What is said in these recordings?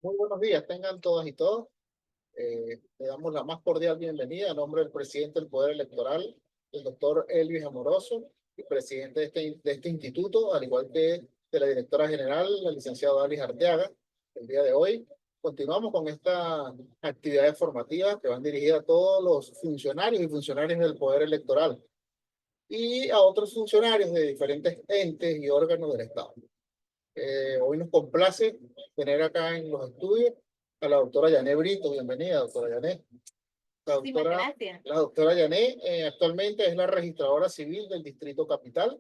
Muy buenos días, tengan todas y todos. Le damos la más cordial bienvenida a nombre del presidente del Poder Electoral, el doctor Elvis Amoroso, y presidente de este instituto, al igual que de la directora general, la licenciada Alice Arteaga. El día de hoy continuamos con estas actividades formativas que van dirigidas a todos los funcionarios y funcionarias del Poder Electoral y a otros funcionarios de diferentes entes y órganos del Estado. Hoy nos complace tener acá en los estudios a la doctora Yané Brito. Bienvenida, doctora Yané. La Muchísimas doctora, gracias. la doctora Yané actualmente es la registradora civil del Distrito Capital.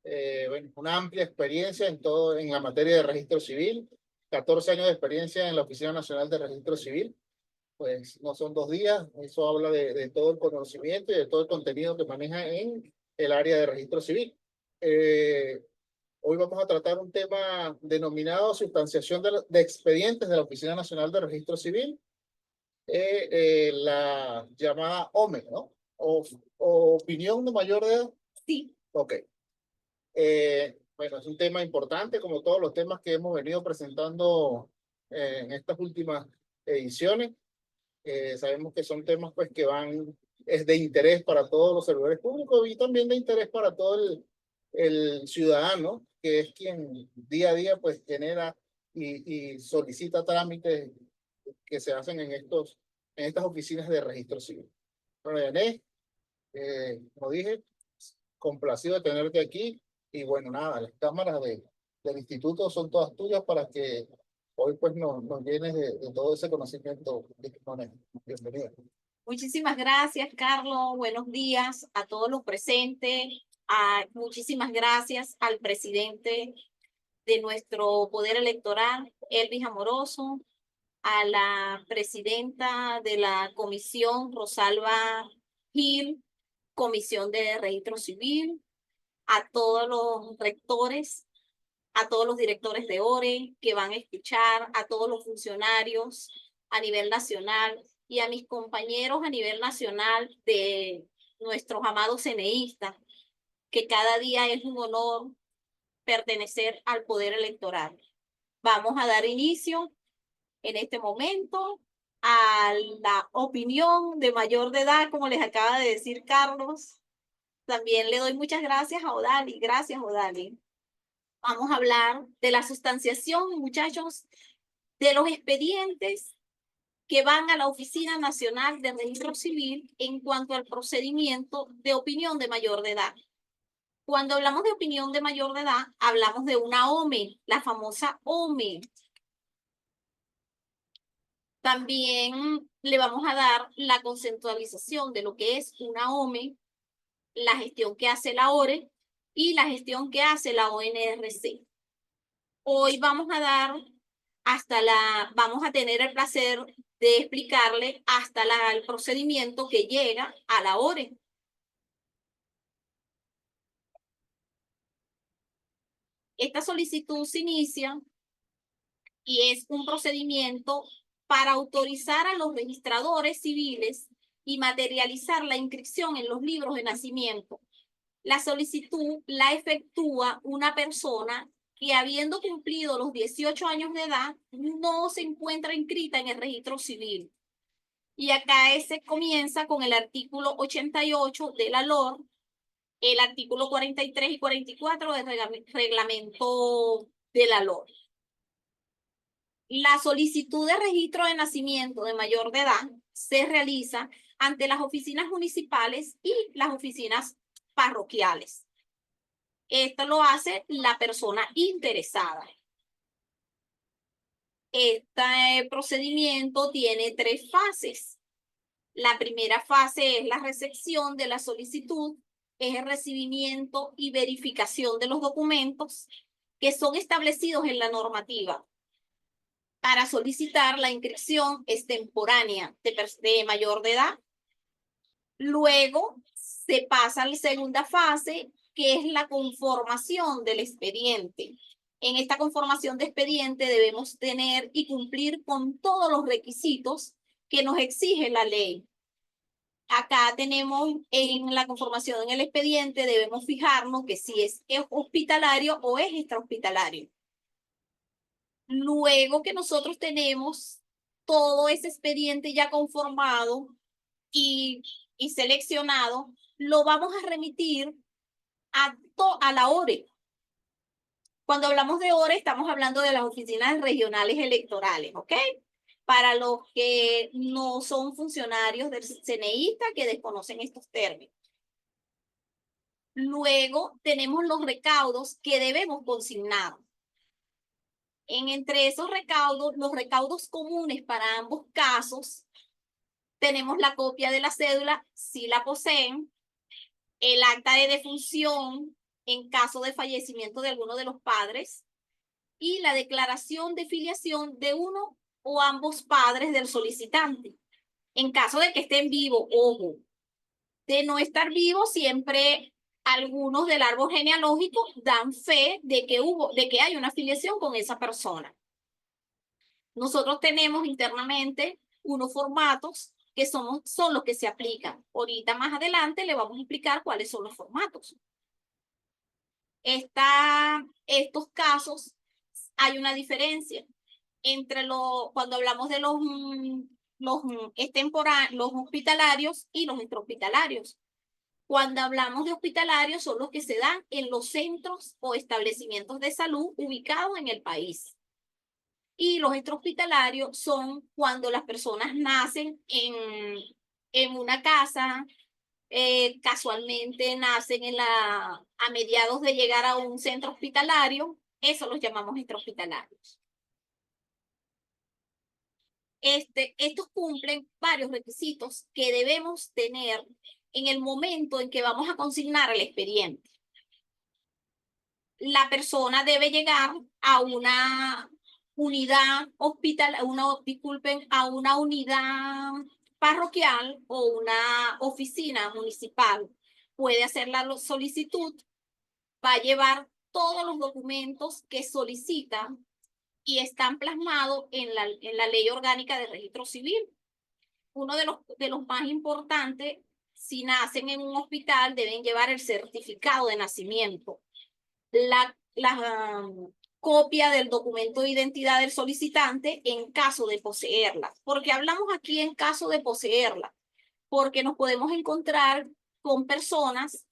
Bueno, una amplia experiencia en la materia de registro civil, 14 años de experiencia en la Oficina Nacional de Registro Civil. Pues no son 2 días, eso habla de todo el conocimiento y de todo el contenido que maneja en el área de registro civil. Eh, Hoy vamos a tratar un tema denominado sustanciación de expedientes de la Oficina Nacional de Registro Civil, la llamada OME, ¿no? O opinión de mayor de edad. Sí, Ok. Bueno, es un tema importante, como todos los temas que hemos venido presentando en estas últimas ediciones. Sabemos que son temas pues que es de interés para todos los servidores públicos y también de interés para todo el ciudadano, que es quien día a día pues genera y solicita trámites que se hacen en estas oficinas de registro civil. Bueno, Yané, como dije, complacido de tenerte aquí y bueno, nada, las cámaras del instituto son todas tuyas para que hoy pues nos llenes de todo ese conocimiento que tú manejas. Bienvenida. muchísimas gracias, Carlos. Buenos días a todos los presentes. Muchísimas gracias al presidente de nuestro Poder Electoral, Elvis Amoroso, a la presidenta de la comisión, Rosalba Gil, Comisión de Registro Civil, a todos los rectores, a todos los directores de ORE que van a escuchar, a todos los funcionarios a nivel nacional y a mis compañeros a nivel nacional de nuestros amados CNEistas, que cada día es un honor pertenecer al poder electoral. Vamos a dar inicio en este momento a la opinión de mayor de edad, como les acaba de decir Carlos. También le doy muchas gracias a Odali. Gracias, Odali. Vamos a hablar de la sustanciación, muchachos, de los expedientes que van a la Oficina Nacional de Registro Civil en cuanto al procedimiento de opinión de mayor de edad. Cuando hablamos de opinión de mayor de edad, hablamos de una OME, la famosa OME. También le vamos a dar la conceptualización de lo que es una OME, la gestión que hace la ORE y la gestión que hace la ONRC. Hoy vamos a tener el placer de explicarle hasta el procedimiento que llega a la ORE. Esta solicitud se inicia y es un procedimiento para autorizar a los registradores civiles y materializar la inscripción en los libros de nacimiento. La solicitud la efectúa una persona que, habiendo cumplido los 18 años de edad, no se encuentra inscrita en el registro civil. Y acá ese comienza con el artículo 88 de la LOR, el artículo 43 y 44 del reglamento de la LOR. La solicitud de registro de nacimiento de mayor de edad se realiza ante las oficinas municipales y las oficinas parroquiales. Esto lo hace la persona interesada. Este procedimiento tiene 3 fases. La primera fase es la recepción de la solicitud, es el recibimiento y verificación de los documentos que son establecidos en la normativa. Para solicitar la inscripción extemporánea de mayor de edad. Luego se pasa a la segunda fase, que es la conformación del expediente. En esta conformación de expediente debemos tener y cumplir con todos los requisitos que nos exige la ley. Acá tenemos en la conformación en el expediente, debemos fijarnos que si es hospitalario o es extrahospitalario. Luego que nosotros tenemos todo ese expediente ya conformado y seleccionado, lo vamos a remitir a la ORE. Cuando hablamos de ORE, estamos hablando de las oficinas regionales electorales, ¿ok? Para los que no son funcionarios del CNIsta, que desconocen estos términos. Luego tenemos los recaudos que debemos consignar. Entre esos recaudos, los recaudos comunes para ambos casos, tenemos la copia de la cédula, si la poseen, el acta de defunción en caso de fallecimiento de alguno de los padres y la declaración de filiación de uno o ambos padres del solicitante. En caso de que estén vivos, ojo, de no estar vivos, siempre algunos del árbol genealógico dan fe de que hay una afiliación con esa persona. Nosotros tenemos internamente unos formatos que son los que se aplican. Ahorita más adelante le vamos a explicar cuáles son los formatos. Estos casos hay una diferencia entre cuando hablamos de los hospitalarios y los extrahospitalarios. Cuando hablamos de hospitalarios son los que se dan en los centros o establecimientos de salud ubicados en el país. Y los extrahospitalarios son cuando las personas nacen en una casa, casualmente nacen a mediados de llegar a un centro hospitalario, eso los llamamos extrahospitalarios. Estos cumplen varios requisitos que debemos tener en el momento en que vamos a consignar el expediente. La persona debe llegar a una unidad a una unidad parroquial o una oficina municipal. Puede hacer la solicitud, va a llevar todos los documentos que solicita y están plasmados en la Ley Orgánica de Registro Civil. Uno de los más importantes, si nacen en un hospital, deben llevar el certificado de nacimiento, la copia del documento de identidad del solicitante en caso de poseerla. Porque hablamos aquí en caso de poseerla, porque nos podemos encontrar con personas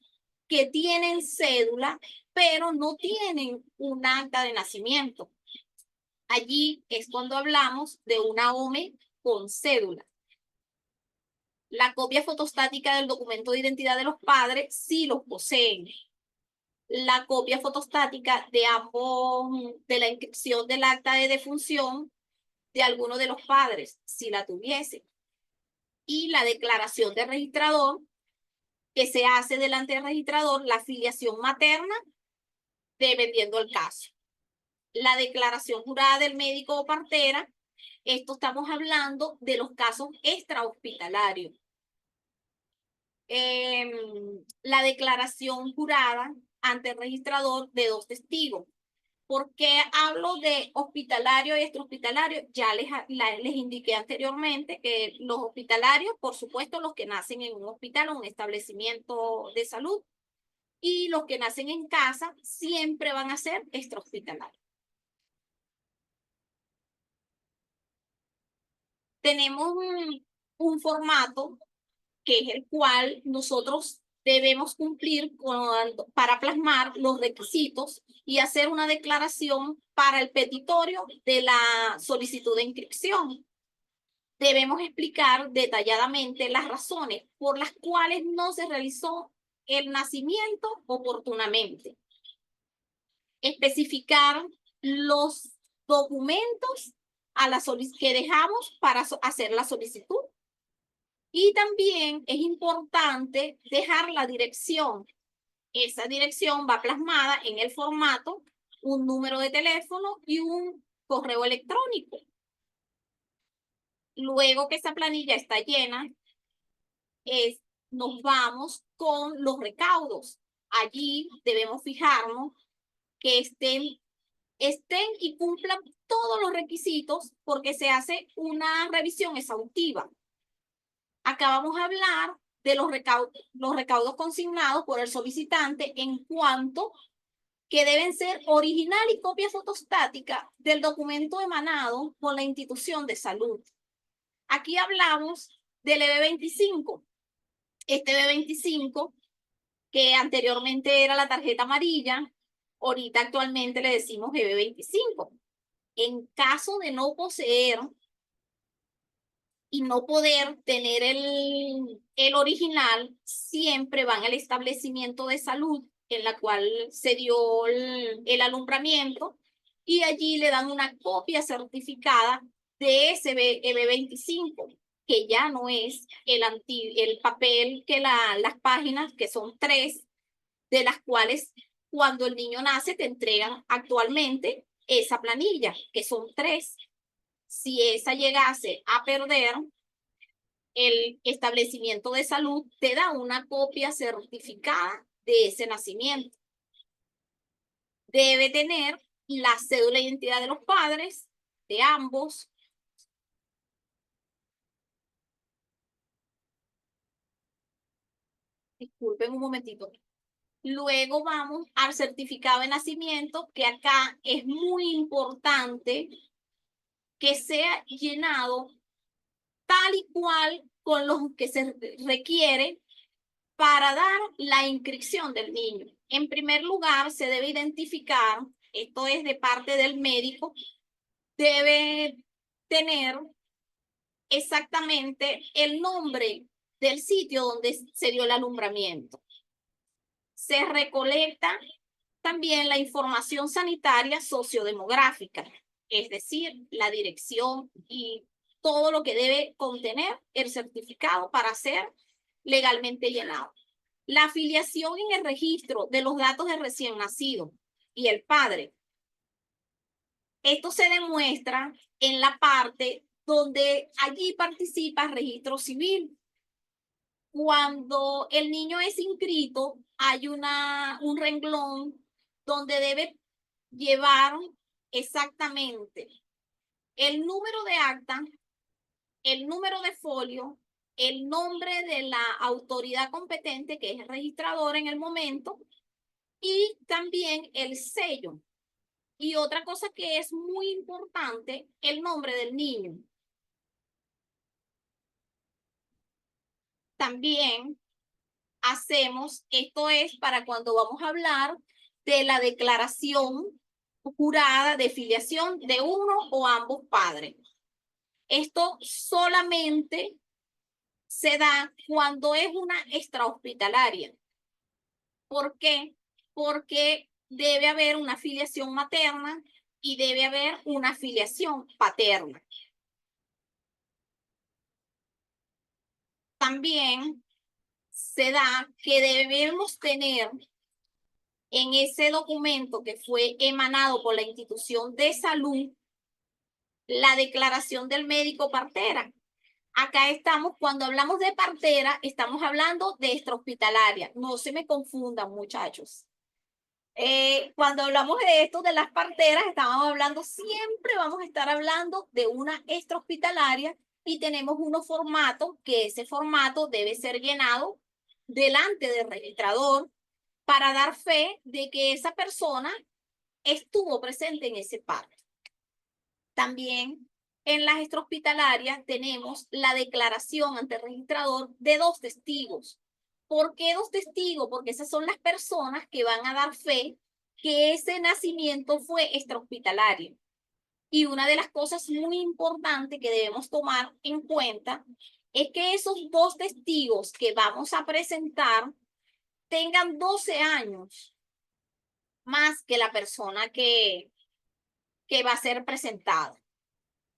que tienen cédula, pero no tienen un acta de nacimiento. Allí es cuando hablamos de una OME con cédula. La copia fotostática del documento de identidad de los padres sí los poseen. La copia fotostática de de la inscripción del acta de defunción de alguno de los padres, si la tuviese. Y la declaración de registrador, que se hace delante del registrador, la filiación materna, dependiendo del caso. La declaración jurada del médico o partera, esto estamos hablando de los casos extrahospitalarios. La declaración jurada ante el registrador de 2 testigos. ¿Por qué hablo de hospitalario y extrahospitalario? Ya les indiqué anteriormente que los hospitalarios, por supuesto, los que nacen en un hospital o un establecimiento de salud, y los que nacen en casa siempre van a ser extrahospitalarios. Tenemos un formato que es el cual nosotros debemos cumplir para plasmar los requisitos y hacer una declaración para el petitorio de la solicitud de inscripción. Debemos explicar detalladamente las razones por las cuales no se realizó el nacimiento oportunamente. Especificar los documentos que dejamos para hacer la solicitud. Y también es importante dejar la dirección. Esa dirección va plasmada en el formato, un número de teléfono y un correo electrónico. Luego que esa planilla está llena, nos vamos con los recaudos. Allí debemos fijarnos que estén y cumplan todos los requisitos porque se hace una revisión exhaustiva. Acá vamos a hablar de los recaudos consignados por el solicitante en cuanto que deben ser original y copia fotostática del documento emanado por la institución de salud. Aquí hablamos del EB25. Este EB25, que anteriormente era la tarjeta amarilla, ahorita actualmente le decimos EB25. En caso de no poseer y no poder tener el original, siempre van al establecimiento de salud en la cual se dio el alumbramiento y allí le dan una copia certificada de ese EB25, que ya no es el papel que las páginas, que son 3, de las cuales cuando el niño nace te entregan actualmente esa planilla, que son 3. Si esa llegase a perder, el establecimiento de salud te da una copia certificada de ese nacimiento. Debe tener la cédula de identidad de los padres, de ambos. Disculpen un momentito. Luego vamos al certificado de nacimiento, que acá es muy importante que sea llenado tal y cual con lo que se requiere para dar la inscripción del niño. En primer lugar, se debe identificar, esto es de parte del médico, debe tener exactamente el nombre del sitio donde se dio el alumbramiento. Se recolecta también la información sanitaria sociodemográfica, es decir, la dirección y todo lo que debe contener el certificado para ser legalmente llenado. La afiliación en el registro de los datos de recién nacido y el padre. Esto se demuestra en la parte donde allí participa el registro civil. Cuando el niño es inscrito, hay un renglón donde debe llevar exactamente el número de acta, el número de folio, el nombre de la autoridad competente, que es el registrador en el momento, y también el sello. Y otra cosa que es muy importante, el nombre del niño. También hacemos, esto es para cuando vamos a hablar de la declaración jurada de filiación de uno o ambos padres. Esto solamente se da cuando es una extrahospitalaria. ¿Por qué? Porque debe haber una filiación materna y debe haber una filiación paterna. También se da que debemos tener en ese documento que fue emanado por la institución de salud la declaración del médico partera. Acá estamos, cuando hablamos de partera, estamos hablando de extrahospitalaria. No se me confundan, muchachos. Cuando hablamos de esto, de las parteras, estamos hablando, siempre vamos a estar hablando de una extrahospitalaria y tenemos unos formatos, que ese formato debe ser llenado delante del registrador para dar fe de que esa persona estuvo presente en ese parto. También en las extrahospitalarias tenemos la declaración ante el registrador de 2 testigos. ¿Por qué 2 testigos? Porque esas son las personas que van a dar fe que ese nacimiento fue extrahospitalario. Y una de las cosas muy importantes que debemos tomar en cuenta es que esos 2 testigos que vamos a presentar tengan 12 años más que la persona que va a ser presentada,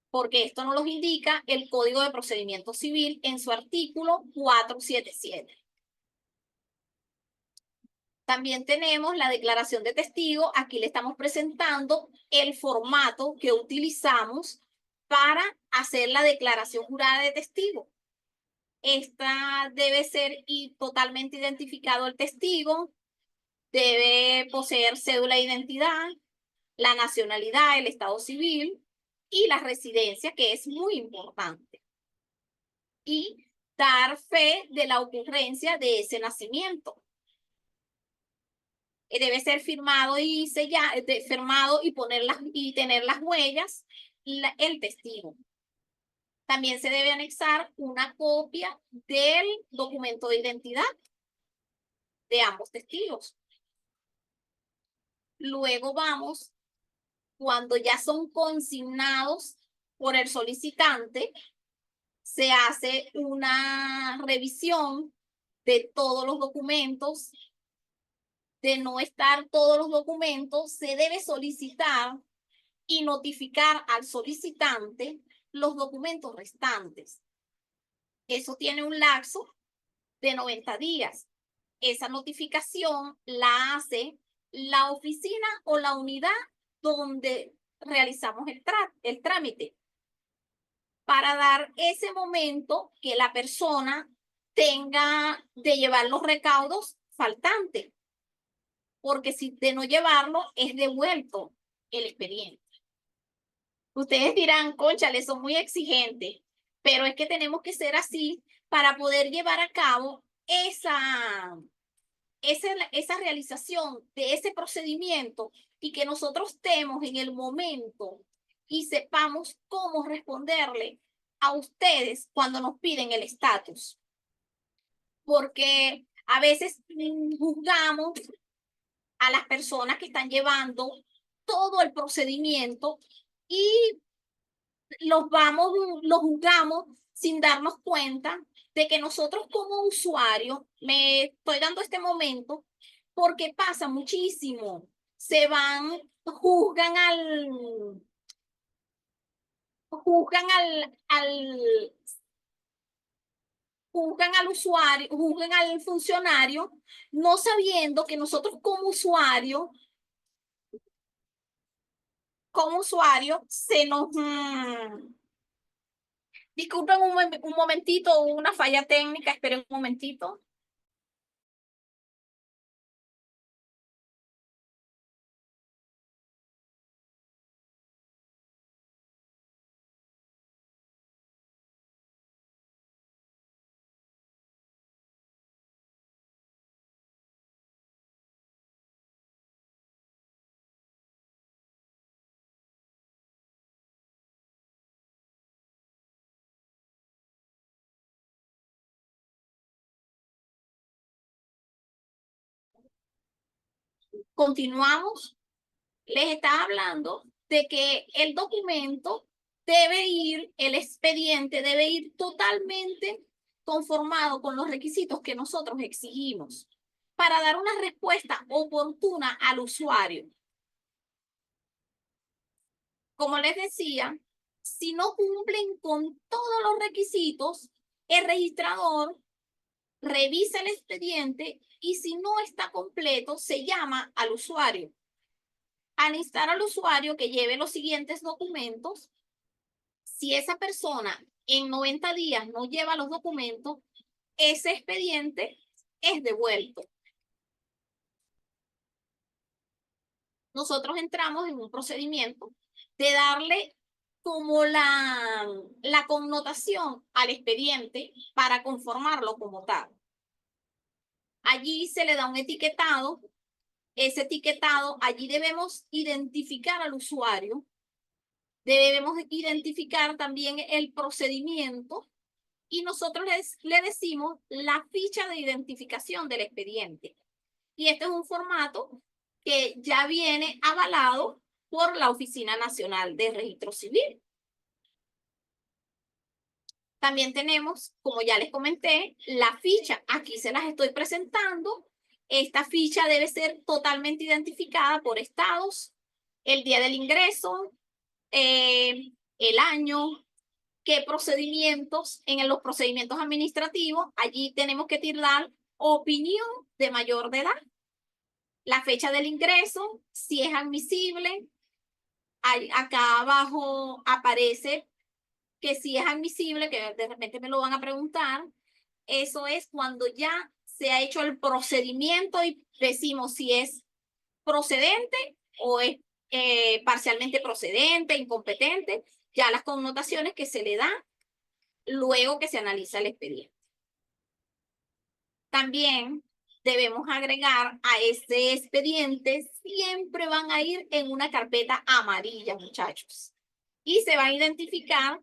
porque esto nos lo indica el Código de Procedimiento Civil en su artículo 477. También tenemos la declaración de testigo. Aquí le estamos presentando el formato que utilizamos para hacer la declaración jurada de testigo. Esta debe ser totalmente identificado el testigo, debe poseer cédula de identidad, la nacionalidad, el estado civil y la residencia, que es muy importante. Y dar fe de la ocurrencia de ese nacimiento. debe ser firmado y firmado y y tener las huellas, el testigo. También se debe anexar una copia del documento de identidad de ambos testigos. Luego vamos, cuando ya son consignados por el solicitante, se hace una revisión de todos los documentos. De no estar todos los documentos, se debe solicitar y notificar al solicitante los documentos restantes. Eso tiene un lapso de 90 días. Esa notificación la hace la oficina o la unidad donde realizamos el trámite para dar ese momento que la persona tenga de llevar los recaudos faltantes, porque si de no llevarlo es devuelto el expediente. Ustedes dirán, cónchale, son muy exigentes, pero es que tenemos que ser así para poder llevar a cabo esa realización de ese procedimiento y que nosotros estemos en el momento y sepamos cómo responderle a ustedes cuando nos piden el estatus. Porque a veces juzgamos a las personas que están llevando todo el procedimiento y los juzgamos sin darnos cuenta de que nosotros como usuarios, me estoy dando este momento porque pasa muchísimo, se van, juzgan juzgan al usuario, juzgan al funcionario, no sabiendo que nosotros como usuario, se nos... Disculpen un momentito, una falla técnica, esperen un momentito. Continuamos. Les estaba hablando de que el documento el expediente debe ir totalmente conformado con los requisitos que nosotros exigimos para dar una respuesta oportuna al usuario. Como les decía, si no cumplen con todos los requisitos, el registrador revisa el expediente y si no está completo, se llama al usuario. Al instar al usuario que lleve los siguientes documentos, si esa persona en 90 días no lleva los documentos, ese expediente es devuelto. Nosotros entramos en un procedimiento de darle como la connotación al expediente para conformarlo como tal. Allí se le da un etiquetado. Ese etiquetado, allí debemos identificar al usuario, debemos identificar también el procedimiento y nosotros le decimos la ficha de identificación del expediente. Y este es un formato que ya viene avalado por la Oficina Nacional de Registro Civil. También tenemos, como ya les comenté, la ficha. Aquí se las estoy presentando. Esta ficha debe ser totalmente identificada por estados, el día del ingreso, el año, qué procedimientos, en los procedimientos administrativos, allí tenemos que tirar opinión de mayor de edad, la fecha del ingreso, si es admisible. Acá abajo aparece que si es admisible, que de repente me lo van a preguntar, eso es cuando ya se ha hecho el procedimiento y decimos si es procedente o es parcialmente procedente, incompetente, ya las connotaciones que se le dan luego que se analiza el expediente. También debemos agregar a ese expediente, siempre van a ir en una carpeta amarilla, muchachos. Y se va a identificar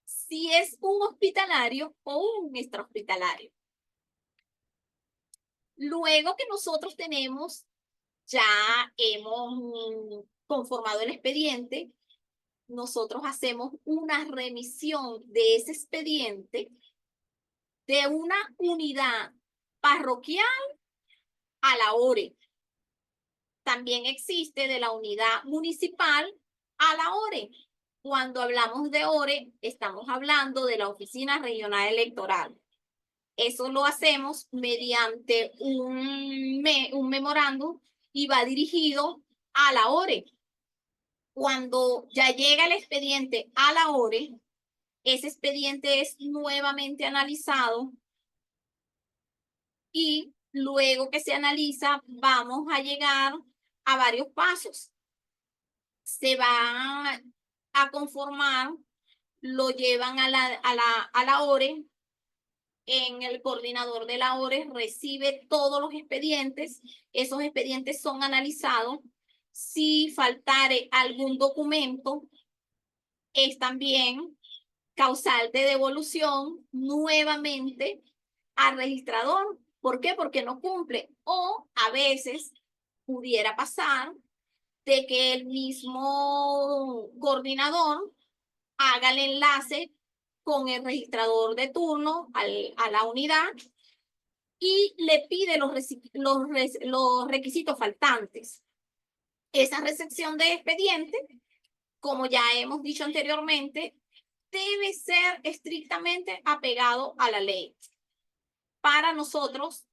si es un hospitalario o un extrahospitalario. Luego que nosotros ya hemos conformado el expediente, nosotros hacemos una remisión de ese expediente de una unidad parroquial a la ORE. También existe de la unidad municipal a la ORE. Cuando hablamos de ORE, estamos hablando de la Oficina Regional Electoral. Eso lo hacemos mediante un memorándum y va dirigido a la ORE. Cuando ya llega el expediente a la ORE, ese expediente es nuevamente analizado y luego que se analiza, vamos a llegar a varios pasos. Se va a conformar, lo llevan a la ORE, en el coordinador de la ORE recibe todos los expedientes, esos expedientes son analizados, si faltare algún documento, es también causal de devolución nuevamente al registrador. ¿Por qué? Porque no cumple. O a veces pudiera pasar de que el mismo coordinador haga el enlace con el registrador de turno a la unidad y le pide los requisitos faltantes. Esa recepción de expediente, como ya hemos dicho anteriormente, debe ser estrictamente apegado a la ley para nosotros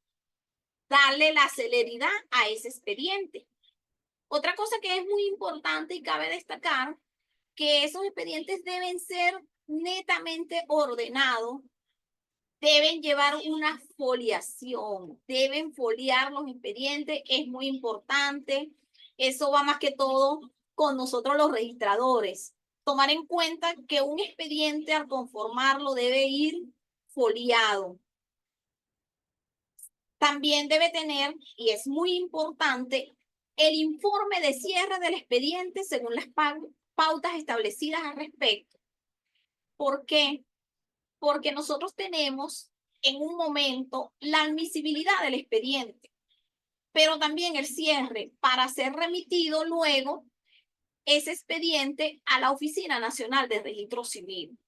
darle la celeridad a ese expediente. Otra cosa que es muy importante y cabe destacar, que esos expedientes deben ser netamente ordenados, deben llevar una foliación, deben foliar los expedientes, es muy importante. Eso va más que todo con nosotros los registradores. Tomar en cuenta que un expediente al conformarlo debe ir foliado. También debe tener, y es muy importante, el informe de cierre del expediente según las pautas establecidas al respecto. ¿Por qué? Porque nosotros tenemos en un momento la admisibilidad del expediente, pero también el cierre para ser remitido luego ese expediente a la Oficina Nacional de Registro Civil.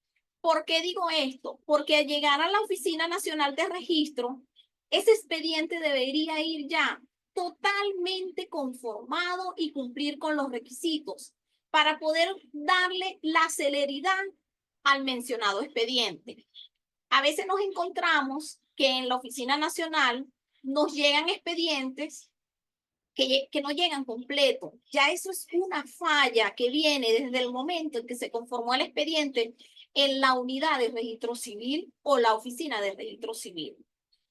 ¿Por qué digo esto? Porque al llegar a la Oficina Nacional de Registro, ese expediente debería ir ya totalmente conformado y cumplir con los requisitos para poder darle la celeridad al mencionado expediente. A veces nos encontramos que en la Oficina Nacional nos llegan expedientes que no llegan completos. Ya eso es una falla que viene desde el momento en que se conformó el expediente en la unidad de registro civil o la oficina de registro civil.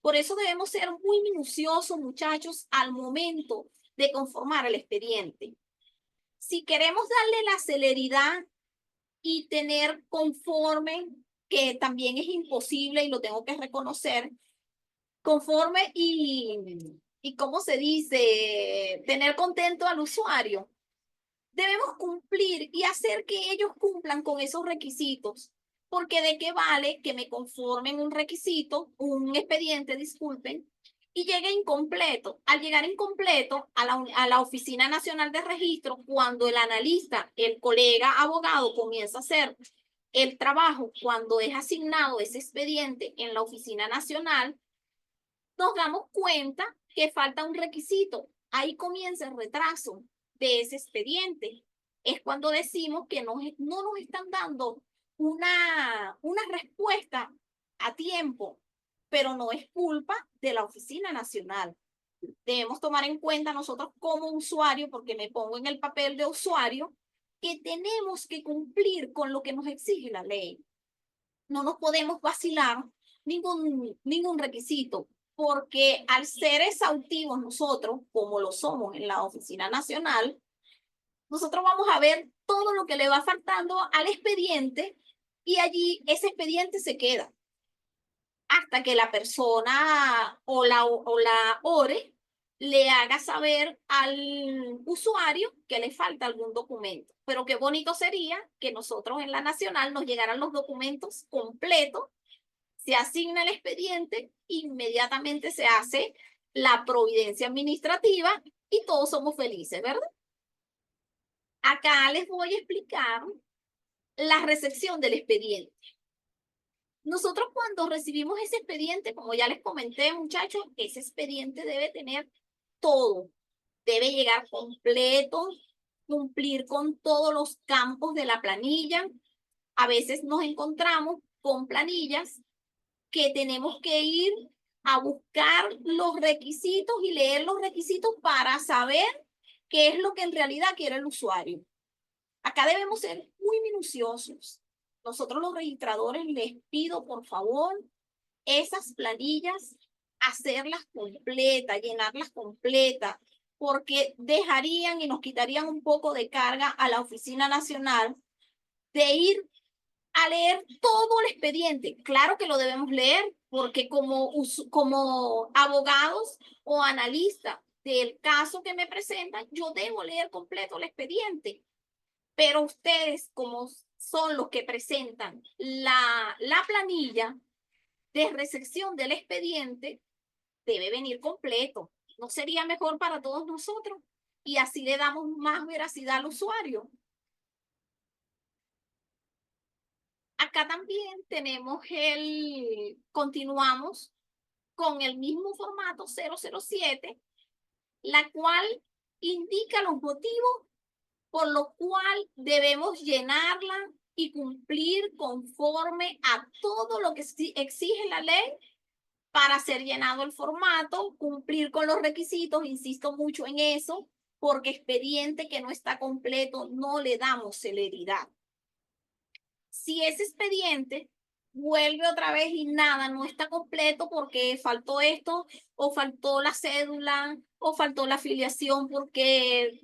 Por eso debemos ser muy minuciosos, muchachos, al momento de conformar el expediente. Si queremos darle la celeridad y tener conforme, que también es imposible y lo tengo que reconocer, conforme y ¿cómo se dice? Tener contento al usuario. Debemos cumplir y hacer que ellos cumplan con esos requisitos. Porque de qué vale que me conformen un requisito, un expediente, disculpen, y llegue incompleto. Al llegar incompleto a la Oficina Nacional de Registro, cuando el analista, el colega abogado comienza a hacer el trabajo, cuando es asignado ese expediente en la Oficina Nacional, nos damos cuenta que falta un requisito. Ahí comienza el retraso de ese expediente. Es cuando decimos que no nos están dando una respuesta a tiempo, pero no es culpa de la Oficina Nacional. Debemos tomar en cuenta nosotros como usuario, porque me pongo en el papel de usuario, que tenemos que cumplir con lo que nos exige la ley. No nos podemos vacilar ningún requisito, porque al ser exhaustivos nosotros, como lo somos en la Oficina Nacional, nosotros vamos a ver todo lo que le va faltando al expediente y allí ese expediente se queda. hasta que la persona o la ORE le haga saber al usuario que le falta algún documento. Pero qué bonito sería que nosotros en la nacional nos llegaran los documentos completos, se asigna el expediente, inmediatamente se hace la providencia administrativa y todos somos felices, ¿verdad? Acá les voy a explicar la recepción del expediente. Nosotros cuando recibimos ese expediente, como ya les comenté, muchachos, ese expediente debe tener todo. Debe llegar completo, cumplir con todos los campos de la planilla. A veces nos encontramos con planillas que tenemos que ir a buscar los requisitos y leer los requisitos para saber qué es lo que en realidad quiere el usuario. Acá debemos ser muy minuciosos. Nosotros los registradores les pido, por favor, esas planillas, hacerlas completas, llenarlas completas, porque dejarían y nos quitarían un poco de carga a la Oficina Nacional de ir a leer todo el expediente. Claro que lo debemos leer, porque como abogados o analistas del caso que me presentan, yo debo leer completo el expediente. Pero ustedes, como son los que presentan la planilla de recepción del expediente, debe venir completo. ¿No sería mejor para todos nosotros? Y así le damos más veracidad al usuario. Acá también continuamos con el mismo formato 007, la cual indica los motivos por los cuales debemos llenarla y cumplir conforme a todo lo que exige la ley para ser llenado el formato, cumplir con los requisitos, insisto mucho en eso, porque expediente que no está completo no le damos celeridad. Si ese expediente vuelve otra vez y nada, no está completo porque faltó esto, o faltó la cédula, o faltó la afiliación porque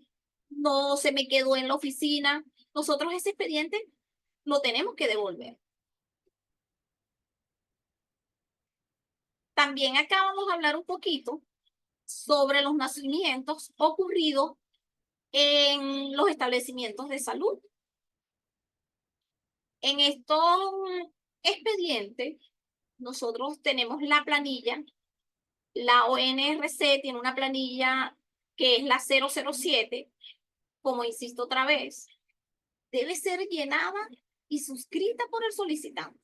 no se me quedó en la oficina, nosotros ese expediente lo tenemos que devolver. También acá vamos a hablar un poquito sobre los nacimientos ocurridos en los establecimientos de salud. En estos expedientes, nosotros tenemos la planilla, la ONRC tiene una planilla que es la 007, como insisto otra vez, debe ser llenada y suscrita por el solicitante.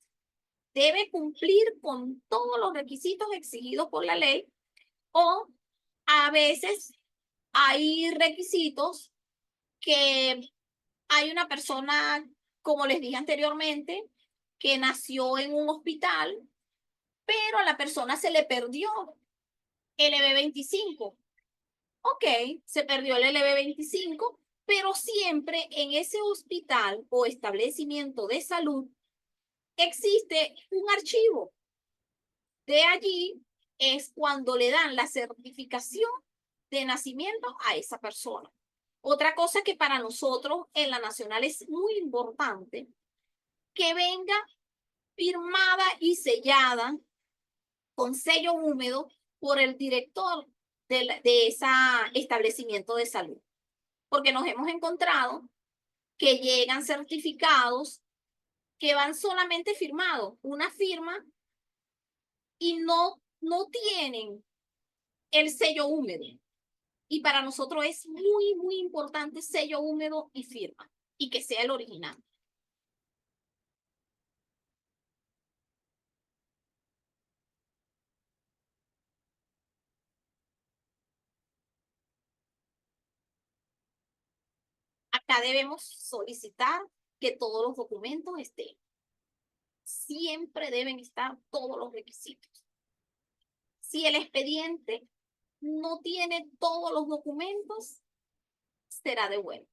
Debe cumplir con todos los requisitos exigidos por la ley, o a veces hay requisitos que hay una persona, como les dije anteriormente, que nació en un hospital, pero a la persona se le perdió el LB25. Ok, se perdió el LB25, pero siempre en ese hospital o establecimiento de salud existe un archivo. De allí es cuando le dan la certificación de nacimiento a esa persona. Otra cosa que para nosotros en la nacional es muy importante, que venga firmada y sellada con sello húmedo por el director de ese establecimiento de salud. Porque nos hemos encontrado que llegan certificados que van solamente firmados, una firma, y no tienen el sello húmedo. Y para nosotros es muy, muy importante sello húmedo y firma, y que sea el original. Acá debemos solicitar que todos los documentos estén. Siempre deben estar todos los requisitos. Si el expediente no tiene todos los documentos, será devuelto.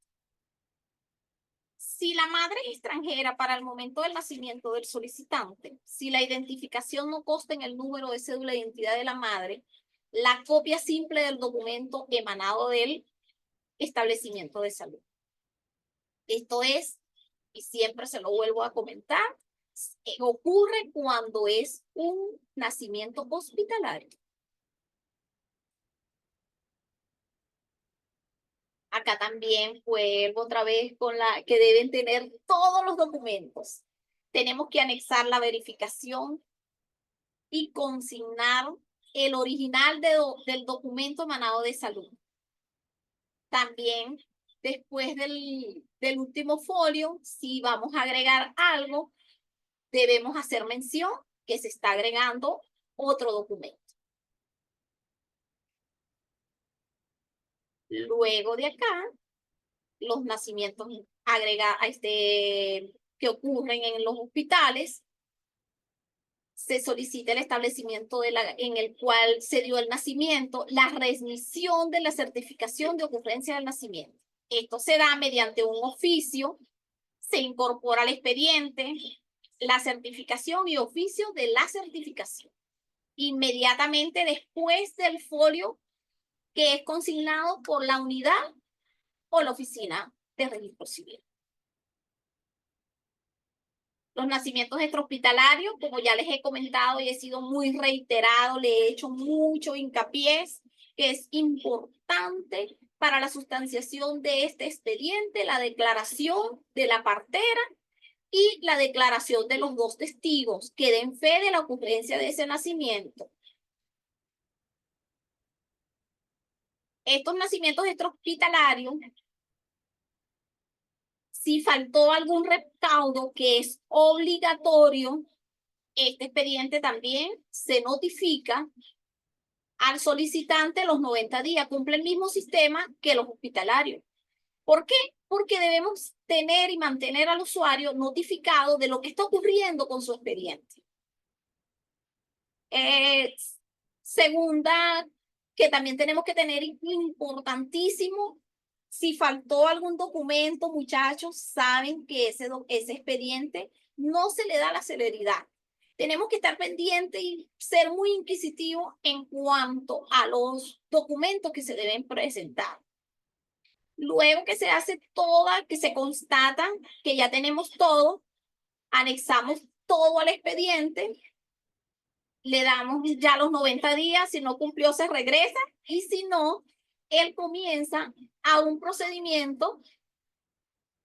Si la madre es extranjera para el momento del nacimiento del solicitante, si la identificación no consta en el número de cédula de identidad de la madre, la copia simple del documento emanado del establecimiento de salud. Esto es, y siempre se lo vuelvo a comentar, ocurre cuando es un nacimiento hospitalario. Acá también vuelvo otra vez con la que deben tener todos los documentos. Tenemos que anexar la verificación y consignar el original del documento emanado de salud. También, después del último folio, si vamos a agregar algo, debemos hacer mención que se está agregando otro documento. Luego de acá, los nacimientos que ocurren en los hospitales, se solicita el establecimiento en el cual se dio el nacimiento, la remisión de la certificación de ocurrencia del nacimiento. Esto se da mediante un oficio, se incorpora al expediente la certificación y oficio de la certificación. Inmediatamente después del folio que es consignado por la unidad o la oficina de registro civil. Los nacimientos extrahospitalarios, como ya les he comentado y he sido muy reiterado, le he hecho mucho hincapié, que es importante para la sustanciación de este expediente, la declaración de la partera y la declaración de los dos testigos que den fe de la ocurrencia de ese nacimiento. Estos nacimientos extrahospitalarios, si faltó algún recaudo que es obligatorio, este expediente también se notifica al solicitante los 90 días. Cumple el mismo sistema que los hospitalarios. ¿Por qué? Porque debemos tener y mantener al usuario notificado de lo que está ocurriendo con su expediente. Segunda, que también tenemos que tener importantísimo, si faltó algún documento, muchachos, saben que ese expediente no se le da la celeridad. Tenemos que estar pendientes y ser muy inquisitivos en cuanto a los documentos que se deben presentar. Luego que se hace que se constata que ya tenemos todo, anexamos todo al expediente, le damos ya los 90 días, si no cumplió se regresa y si no, él comienza a un procedimiento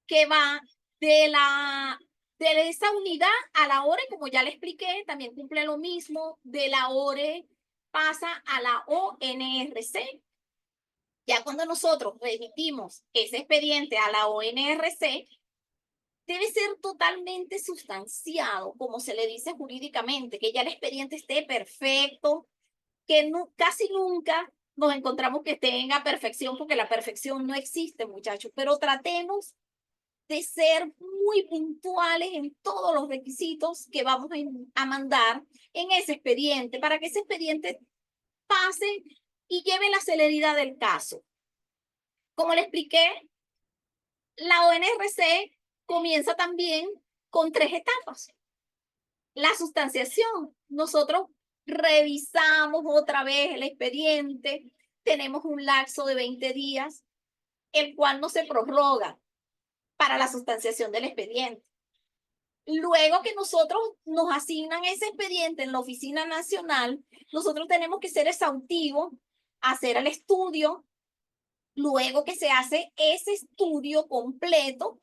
que va de esa unidad a la ORE, como ya le expliqué, también cumple lo mismo, de la ORE pasa a la ONRC. Ya cuando nosotros remitimos ese expediente a la ONRC, debe ser totalmente sustanciado, como se le dice jurídicamente, que ya el expediente esté perfecto, que casi nunca nos encontramos que tenga perfección, porque la perfección no existe, muchachos, pero tratemos de ser muy puntuales en todos los requisitos que vamos a mandar en ese expediente, para que ese expediente pase y lleve la celeridad del caso. Como le expliqué, la ONRC comienza también con 3 etapas. La sustanciación. Nosotros revisamos otra vez el expediente, tenemos un lapso de 20 días, el cual no se prorroga para la sustanciación del expediente. Luego que nosotros nos asignan ese expediente en la Oficina Nacional, nosotros tenemos que ser exhaustivos, hacer el estudio. Luego que se hace ese estudio completo,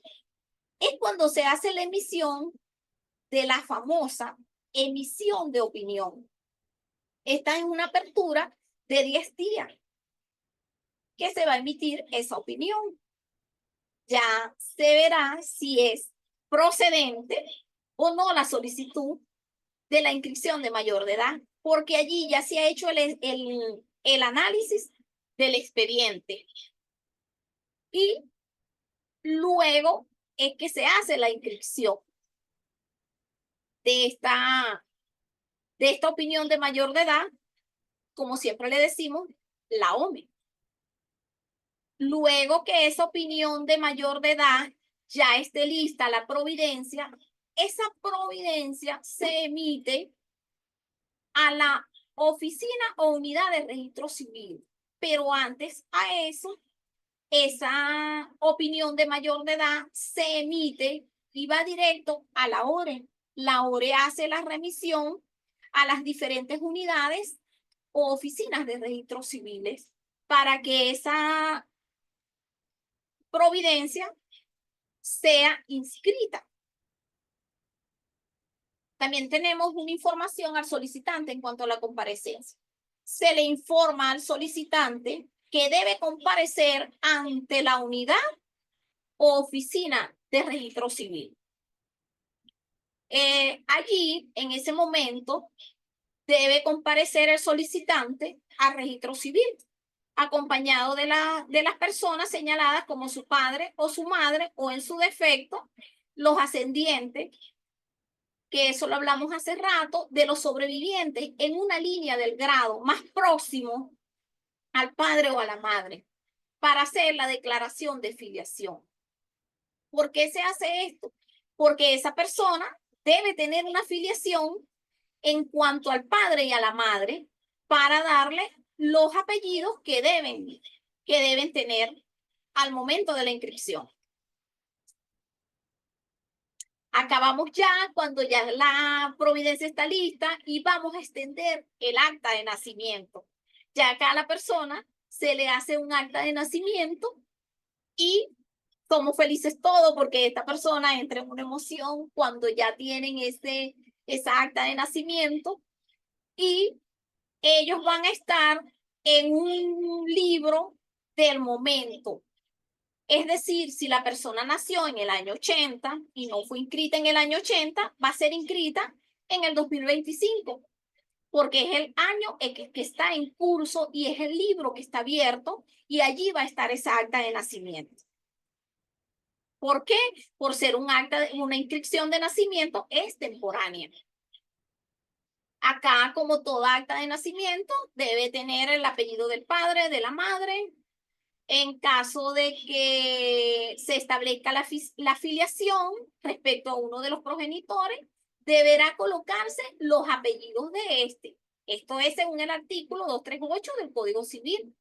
es cuando se hace la emisión de la famosa emisión de opinión. Esta es una apertura de 10 días que se va a emitir esa opinión. Ya se verá si es procedente o no la solicitud de la inscripción de mayor de edad, porque allí ya se ha hecho el análisis del expediente. Y luego es que se hace la inscripción de esta opinión de mayor de edad, como siempre le decimos, la OME. Luego que esa opinión de mayor de edad ya esté lista, la providencia, esa providencia se emite a la oficina o unidad de registro civil. Pero antes a eso, esa opinión de mayor de edad se emite y va directo a la ORE. la ORE hace la remisión a las diferentes unidades o oficinas de registros civiles para que esa providencia sea inscrita. También tenemos una información al solicitante en cuanto a la comparecencia. Se le informa al solicitante que debe comparecer ante la unidad o oficina de registro civil. Allí, en ese momento, debe comparecer el solicitante al registro civil, acompañado de las personas señaladas como su padre o su madre, o en su defecto, los ascendientes, que eso lo hablamos hace rato, de los sobrevivientes en una línea del grado más próximo al padre o a la madre, para hacer la declaración de filiación. ¿Por qué se hace esto? Porque esa persona debe tener una filiación en cuanto al padre y a la madre para darle los apellidos que deben tener al momento de la inscripción. Acabamos ya cuando ya la providencia está lista y vamos a extender el acta de nacimiento. Ya acá a la persona se le hace un acta de nacimiento y somos felices todos porque esta persona entra en una emoción cuando ya tienen esa acta de nacimiento, y ellos van a estar en un libro del momento. Es decir, si la persona nació en el año 80 y no fue inscrita en el año 80, va a ser inscrita en el 2025, porque es el año que está en curso y es el libro que está abierto, y allí va a estar esa acta de nacimiento. ¿Por qué? Por ser una inscripción de nacimiento extemporánea. Acá, como toda acta de nacimiento, debe tener el apellido del padre, de la madre. En caso de que se establezca la filiación respecto a uno de los progenitores, deberá colocarse los apellidos de este. Esto es según el artículo 238 del Código Civil.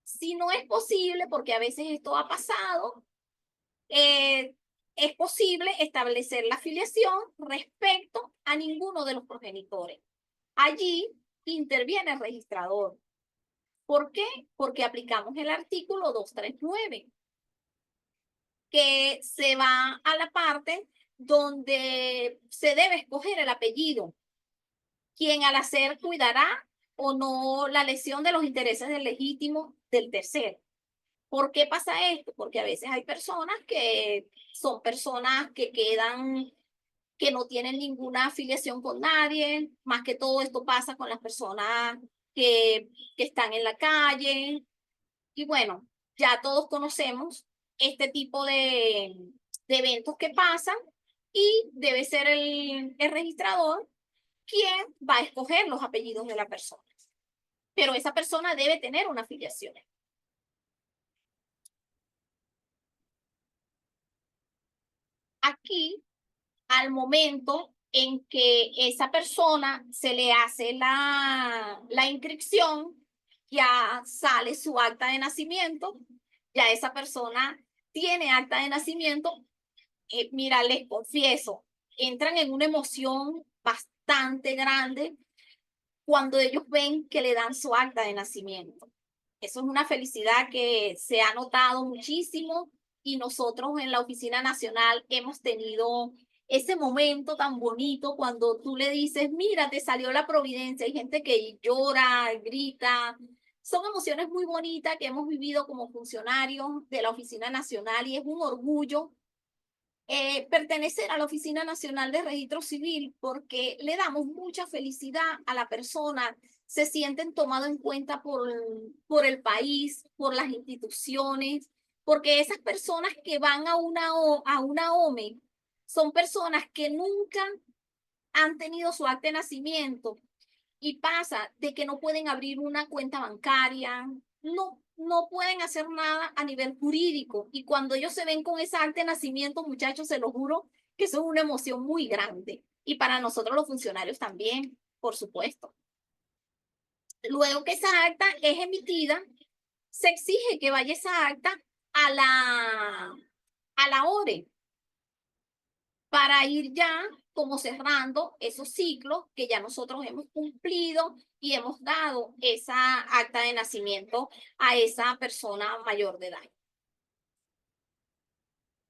Si no es posible, porque a veces esto ha pasado, es posible establecer la filiación respecto a ninguno de los progenitores. Allí interviene el registrador. ¿Por qué? Porque aplicamos el artículo 239, que se va a la parte donde se debe escoger el apellido, quien al hacer cuidará o no la lesión de los intereses del legítimo del tercero. ¿Por qué pasa esto? Porque a veces hay personas que son personas que quedan, que no tienen ninguna afiliación con nadie. Más que todo esto pasa con las personas que están en la calle. Y bueno, ya todos conocemos este tipo de eventos que pasan, y debe ser el registrador quien va a escoger los apellidos de la persona. Pero esa persona debe tener una afiliación. Aquí, al momento en que esa persona se le hace la inscripción, ya sale su acta de nacimiento, ya esa persona tiene acta de nacimiento. Mira, les confieso, entran en una emoción bastante grande cuando ellos ven que le dan su acta de nacimiento. Eso es una felicidad que se ha notado muchísimo, y nosotros en la Oficina Nacional hemos tenido ese momento tan bonito cuando tú le dices, mira, te salió la providencia. Hay gente que llora, grita. Son emociones muy bonitas que hemos vivido como funcionarios de la Oficina Nacional, y es un orgullo pertenecer a la Oficina Nacional de Registro Civil, porque le damos mucha felicidad a la persona. Se sienten tomados en cuenta por el país, por las instituciones, porque esas personas que van a una OME son personas que nunca han tenido su acta de nacimiento, y pasa de que no pueden abrir una cuenta bancaria, no pueden hacer nada a nivel jurídico. Y cuando ellos se ven con esa acta de nacimiento, muchachos, se lo juro que eso es una emoción muy grande. Y para nosotros los funcionarios también, por supuesto. Luego que esa acta es emitida, se exige que vaya esa acta a la ORE para ir ya como cerrando esos ciclos que ya nosotros hemos cumplido y hemos dado esa acta de nacimiento a esa persona mayor de edad.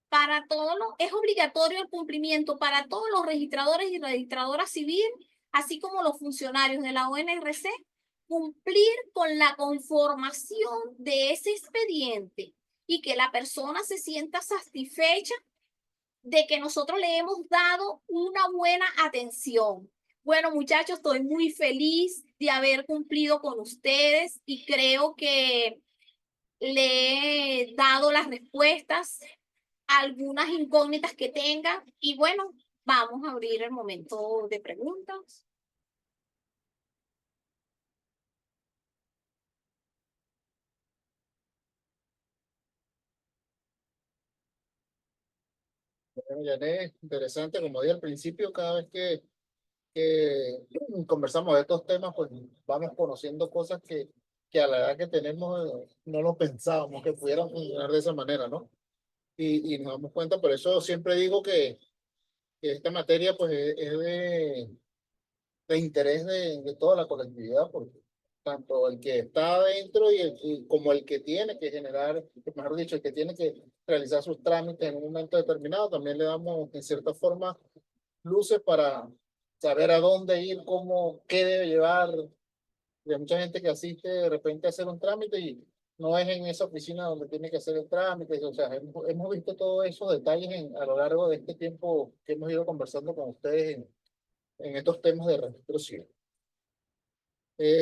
Para todos los, es obligatorio el cumplimiento para todos los registradores y registradoras civiles, así como los funcionarios de la ONRC, cumplir con la conformación de ese expediente y que la persona se sienta satisfecha de que nosotros le hemos dado una buena atención. Bueno, muchachos, estoy muy feliz de haber cumplido con ustedes y creo que le he dado las respuestas a algunas incógnitas que tengan. Y bueno, vamos a abrir el momento de preguntas. Bueno, Yané, interesante, como dije al principio, cada vez que conversamos de estos temas, pues vamos conociendo cosas que a la edad que tenemos no lo pensábamos que pudieran funcionar de esa manera, ¿no? Y nos damos cuenta, por eso siempre digo que esta materia pues es de interés de toda la colectividad, porque tanto el que está adentro y como el que tiene que generar, mejor dicho, el que tiene que realizar sus trámites en un momento determinado, también le damos en cierta forma luces para saber a dónde ir, cómo, qué debe llevar. Hay mucha gente que asiste de repente a hacer un trámite y no es en esa oficina donde tiene que hacer el trámite. O sea, hemos visto todos esos detalles a lo largo de este tiempo que hemos ido conversando con ustedes en estos temas de registro civil.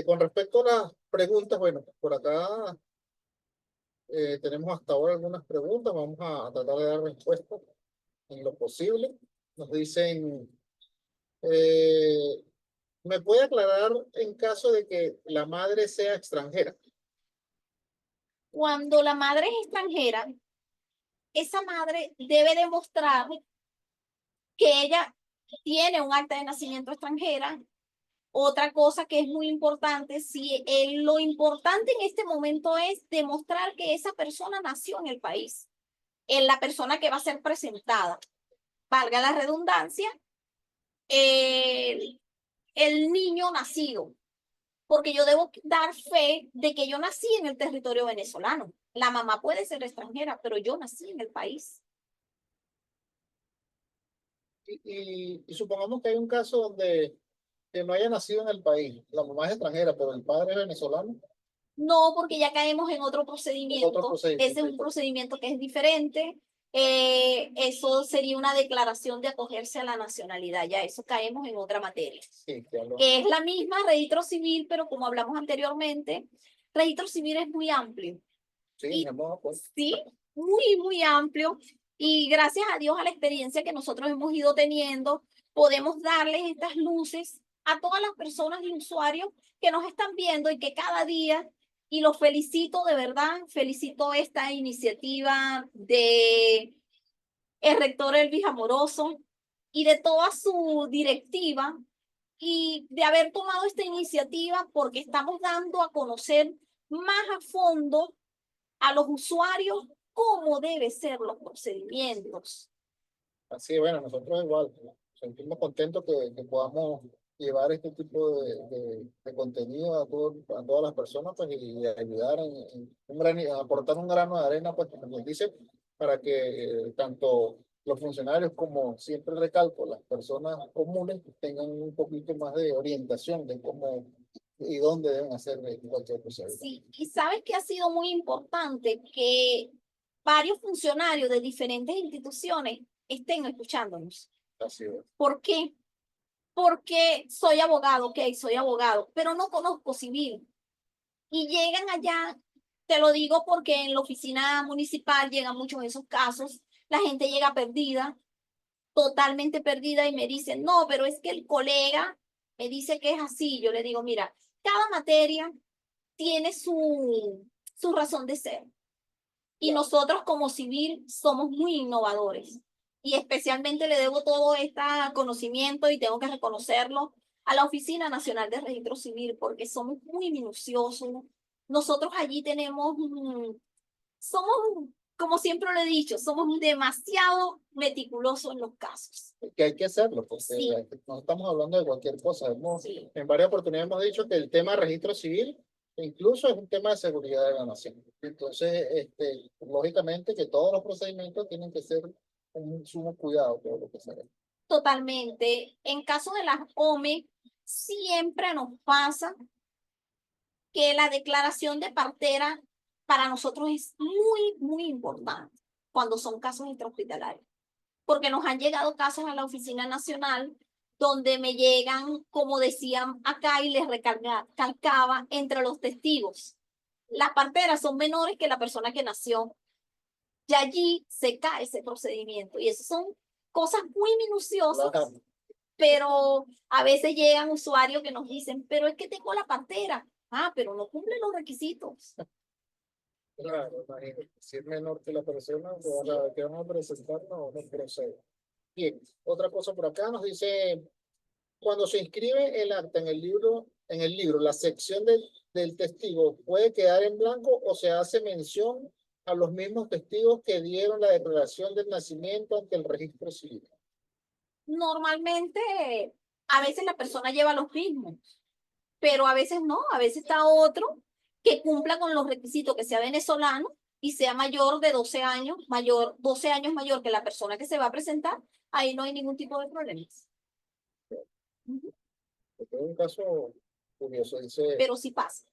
Con respecto a las preguntas, bueno, por acá tenemos hasta ahora algunas preguntas. Vamos a tratar de dar respuestas en lo posible. Nos dicen, eh, ¿me puede aclarar en caso de que la madre sea extranjera? Cuando la madre es extranjera, esa madre debe demostrar que ella tiene un acta de nacimiento extranjera. Otra cosa que es muy importante, si lo importante en este momento es demostrar que esa persona nació en el país, en la persona que va a ser presentada, valga la redundancia, el niño nacido, porque yo debo dar fe de que yo nací en el territorio venezolano. La mamá puede ser extranjera, pero yo nací en el país. Y supongamos que hay un caso donde que no haya nacido en el país, la mamá es extranjera, pero el padre es venezolano. No, porque ya caemos en otro procedimiento. Otro procedimiento. Ese es un procedimiento que es diferente. Eso sería una declaración de acogerse a la nacionalidad. Ya eso caemos en otra materia. Sí, claro. Que es la misma registro civil, pero como hablamos anteriormente, registro civil es muy amplio. Sí, Y, pues. sí, muy, muy amplio. Y gracias a Dios, a la experiencia que nosotros hemos ido teniendo, podemos darles estas luces a todas las personas y usuarios que nos están viendo y que cada día, y los felicito de verdad, felicito esta iniciativa de el rector Elvis Amoroso y de toda su directiva y de haber tomado esta iniciativa porque estamos dando a conocer más a fondo a los usuarios cómo deben ser los procedimientos. Así, bueno, nosotros igual nos sentimos contentos que podamos llevar este tipo de contenido a todas las personas pues, y ayudar en aportar un grano de arena, pues, como les dice, para que tanto los funcionarios como siempre recalco, las personas comunes tengan un poquito más de orientación de cómo y dónde deben hacer cualquier cosa. Sí, y sabes que ha sido muy importante que varios funcionarios de diferentes instituciones estén escuchándonos. Así es. ¿Por qué? Porque soy abogado, ok, soy abogado, pero no conozco civil. Y llegan allá, te lo digo porque en la oficina municipal llegan muchos de esos casos, la gente llega perdida, totalmente perdida y me dicen, no, pero es que el colega me dice que es así. Yo le digo, mira, cada materia tiene su razón de ser. Y nosotros como civil somos muy innovadores. Y especialmente le debo todo este conocimiento y tengo que reconocerlo a la Oficina Nacional de Registro Civil porque somos muy minuciosos. Nosotros allí tenemos, somos como siempre lo he dicho, somos demasiado meticulosos en los casos. Que hay que hacerlo, porque Sí, no estamos hablando de cualquier cosa. sí, En varias oportunidades hemos dicho que el tema de registro civil incluso es un tema de seguridad de la nación. Entonces, lógicamente que todos los procedimientos tienen que ser con un sumo cuidado, todo lo que se haga. totalmente. En caso de las OME, siempre nos pasa que la declaración de partera para nosotros es muy, muy importante cuando son casos intrahospitalarios, porque nos han llegado casos a la Oficina Nacional donde me llegan, como decían acá, y les recalcaba entre los testigos. Las parteras son menores que la persona que nació, y allí se cae ese procedimiento. Y eso son cosas muy minuciosas, Claro, pero a veces llegan usuarios que nos dicen, pero es que tengo la partera. Ah, pero no cumple los requisitos. claro, imagínate, si es menor que la persona Sí. que van a presentar, no procede. Bien, otra cosa por acá nos dice, cuando se inscribe el acta en el libro, la sección del testigo puede quedar en blanco o se hace mención a los mismos testigos que dieron la declaración del nacimiento ante el registro civil. Normalmente, a veces la persona lleva los mismos, pero a veces no, a veces está otro que cumpla con los requisitos, que sea venezolano y sea mayor de 12 años, 12 años mayor que la persona que se va a presentar, ahí no hay ningún tipo de problemas. Ujú. Este es un caso curioso, dice, Pero sí pasa.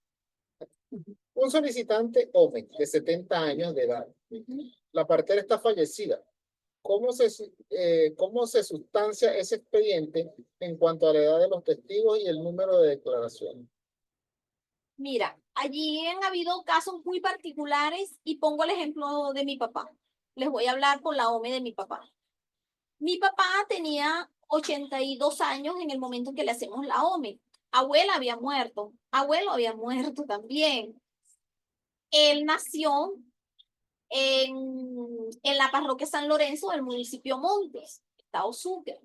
un solicitante joven de 70 años de edad, Ujú. la partera está fallecida. ¿Cómo se sustancia ese expediente en cuanto a la edad de los testigos y el número de declaraciones? Mira, allí han habido casos muy particulares y pongo el ejemplo de mi papá. Les voy a hablar por la OME de mi papá. Mi papá tenía 82 años en el momento en que le hacemos la OME. Abuela había muerto, abuelo había muerto también. Él nació en la parroquia San Lorenzo del municipio Montes, estado Sucre.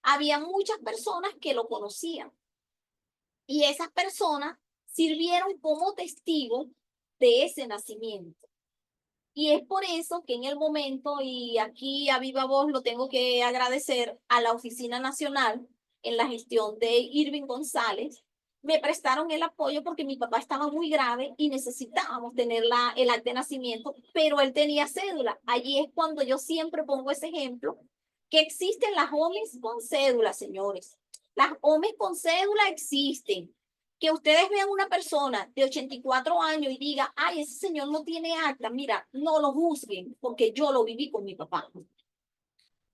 Había muchas personas que lo conocían y esas personas sirvieron como testigo de ese nacimiento. Y es por eso que en el momento, y aquí a viva voz lo tengo que agradecer a la Oficina Nacional en la gestión de Irving González, me prestaron el apoyo porque mi papá estaba muy grave y necesitábamos tener el acta de nacimiento, pero él tenía cédula. Allí es cuando yo siempre pongo ese ejemplo, que existen las OMIs con cédula, señores. Las OMIs con cédula existen. Que ustedes vean una persona de 84 años y diga, ay, ese señor no tiene acta, mira, no lo juzguen, porque yo lo viví con mi papá.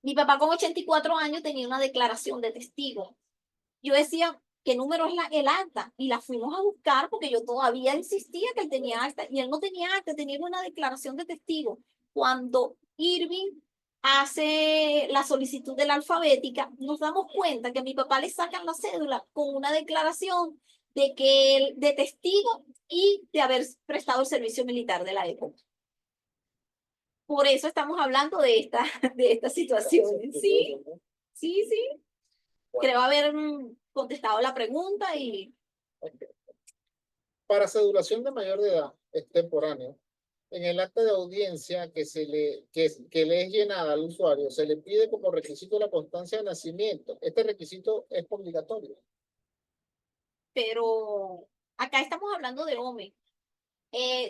Mi papá con 84 años tenía una declaración de testigo. Yo decía, ¿qué número es el acta? Y la fuimos a buscar porque yo todavía insistía que él tenía acta y él no tenía acta, tenía una declaración de testigo. Cuando Irving hace la solicitud de la alfabética, nos damos cuenta que a mi papá le sacan la cédula con una declaración de que él, de testigo y de haber prestado el servicio militar de la época. Por eso estamos hablando de esta situación. Sí, sí, sí. Creo haber contestado la pregunta y Para cedulación de mayor de edad extemporáneo, en el acta de audiencia que le es llenada al usuario, se le pide como requisito la constancia de nacimiento. Este requisito es obligatorio. pero acá estamos hablando de OME.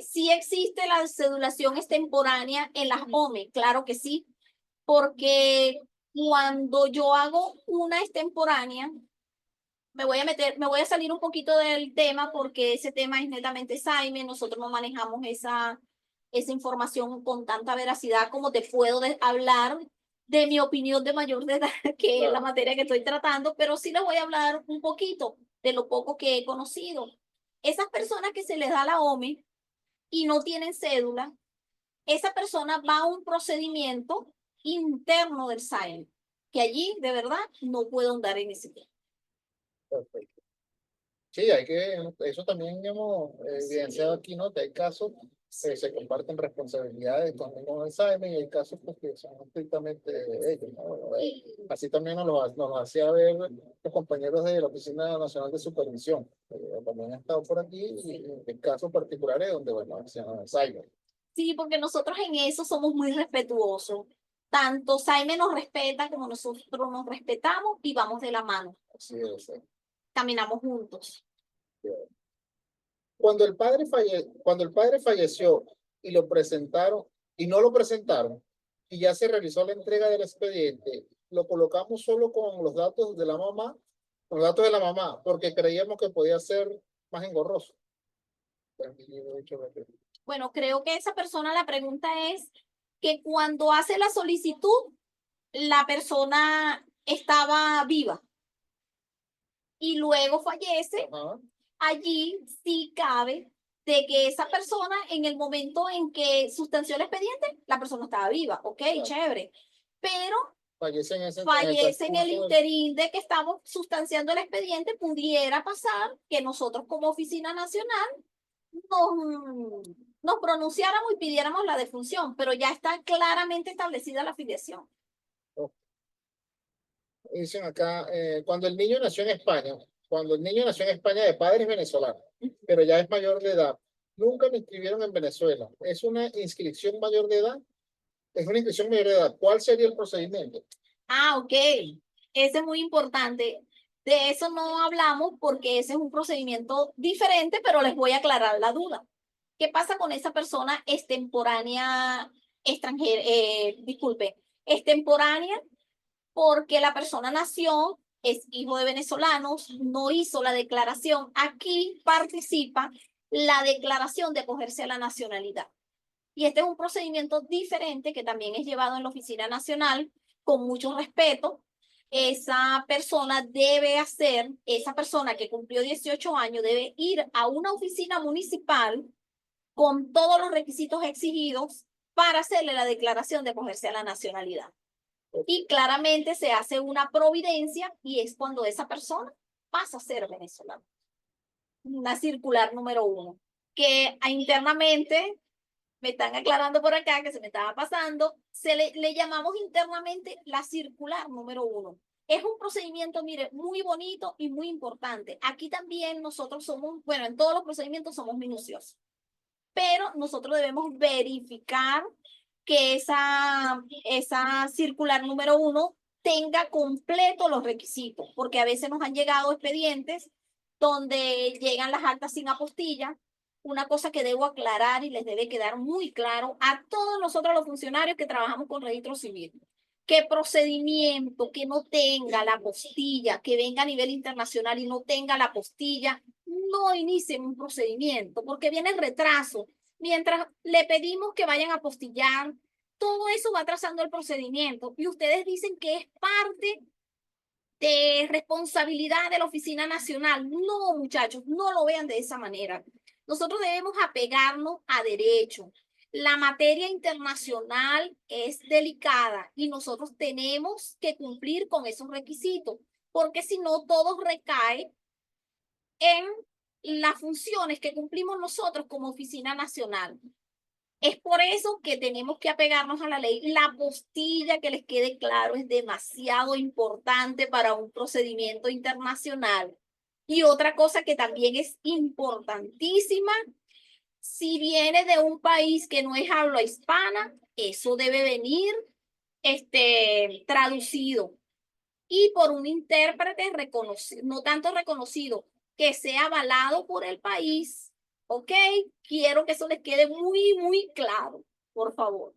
Sí existe la cedulación extemporánea en las OME, claro que sí, porque cuando yo hago una extemporánea, me voy a salir un poquito del tema porque ese tema es netamente Saime, nosotros no manejamos esa información con tanta veracidad como te puedo hablar de mi opinión de mayor de edad, que es la Claro. materia que estoy tratando, pero sí les voy a hablar un poquito de lo poco que he conocido. Esas personas que se les da la OME y no tienen cédula, esa persona va a un procedimiento interno del SAEM, que allí de verdad no puedo andar en ese tema. Perfecto. Sí, eso también hemos evidenciado aquí, ¿no? Que hay casos que se comparten responsabilidades con el Alzheimer y hay casos pues, que son estrictamente de ellos, ¿no? Bueno, así también nos lo hacía ver los compañeros de la Oficina Nacional de Supervisión, también han estado por aquí y en casos particulares donde, bueno, se llama Alzheimer. Sí, porque nosotros en eso somos muy respetuosos. Tanto Jaime nos respeta como nosotros nos respetamos y vamos de la mano. Así es. Caminamos juntos. Cuando el padre falleció y lo presentaron, y no lo presentaron, y ya se realizó la entrega del expediente, lo colocamos solo con los datos de la mamá, con los datos de la mamá, porque creíamos que podía ser más engorroso. Bueno, creo que esa persona, la pregunta es que cuando hace la solicitud, la persona estaba viva y luego fallece. Ajá. Allí sí cabe de que esa persona en el momento en que sustanció el expediente, la persona estaba viva, ok, Claro. Chévere, pero Fallece en fallece en el transcurso interín de que estamos sustanciando el expediente, pudiera pasar que nosotros como Oficina Nacional nos pronunciáramos y pidiéramos la defunción, pero ya está claramente establecida la afiliación. Dicen acá, cuando el niño nació en España, cuando el niño nació en España de padres venezolanos, pero ya es mayor de edad, nunca lo inscribieron en Venezuela. ¿Es una inscripción mayor de edad? Es una inscripción mayor de edad. ¿Cuál sería el procedimiento? Ah, ok. Ese es muy importante. De eso no hablamos porque ese es un procedimiento diferente, pero les voy a aclarar la duda. ¿Qué pasa con esa persona extemporánea extranjera? Disculpe, extemporánea porque la persona nació, es hijo de venezolanos, no hizo la declaración. Aquí participa la declaración de acogerse a la nacionalidad. Y este es un procedimiento diferente que también es llevado en la Oficina Nacional con mucho respeto. Esa persona debe hacer, esa persona que cumplió 18 años debe ir a una oficina municipal con todos los requisitos exigidos para hacerle la declaración de acogerse a la nacionalidad. Y claramente se hace una providencia y es cuando esa persona pasa a ser venezolana. Una circular número 1, que internamente me están aclarando por acá que se me estaba pasando, le llamamos internamente la circular número 1. Es un procedimiento, mire, muy bonito y muy importante. Aquí también nosotros somos, bueno, en todos los procedimientos somos minuciosos, pero nosotros debemos verificar que esa circular número 1 tenga completo los requisitos, porque a veces nos han llegado expedientes donde llegan las actas sin apostilla. Una cosa que debo aclarar y les debe quedar muy claro a todos nosotros los funcionarios que trabajamos con registro civil, que procedimiento que no tenga la apostilla, que venga a nivel internacional y no tenga la apostilla, no inicien un procedimiento, porque viene el retraso. Mientras le pedimos que vayan a apostillar, todo eso va atrasando el procedimiento y ustedes dicen que es parte de responsabilidad de la Oficina Nacional. No, muchachos, no lo vean de esa manera. Nosotros debemos apegarnos a derecho. La materia internacional es delicada y nosotros tenemos que cumplir con esos requisitos, porque si no, todo recae en las funciones que cumplimos nosotros como Oficina Nacional. Es por eso que tenemos que apegarnos a la ley. La apostilla, que les quede claro, es demasiado importante para un procedimiento internacional. Y otra cosa que también es importantísima, si viene de un país que no es habla hispana, eso debe venir traducido y por un intérprete reconocido, no tanto reconocido, que sea avalado por el país. ¿Ok? Quiero que eso les quede muy, muy claro, por favor.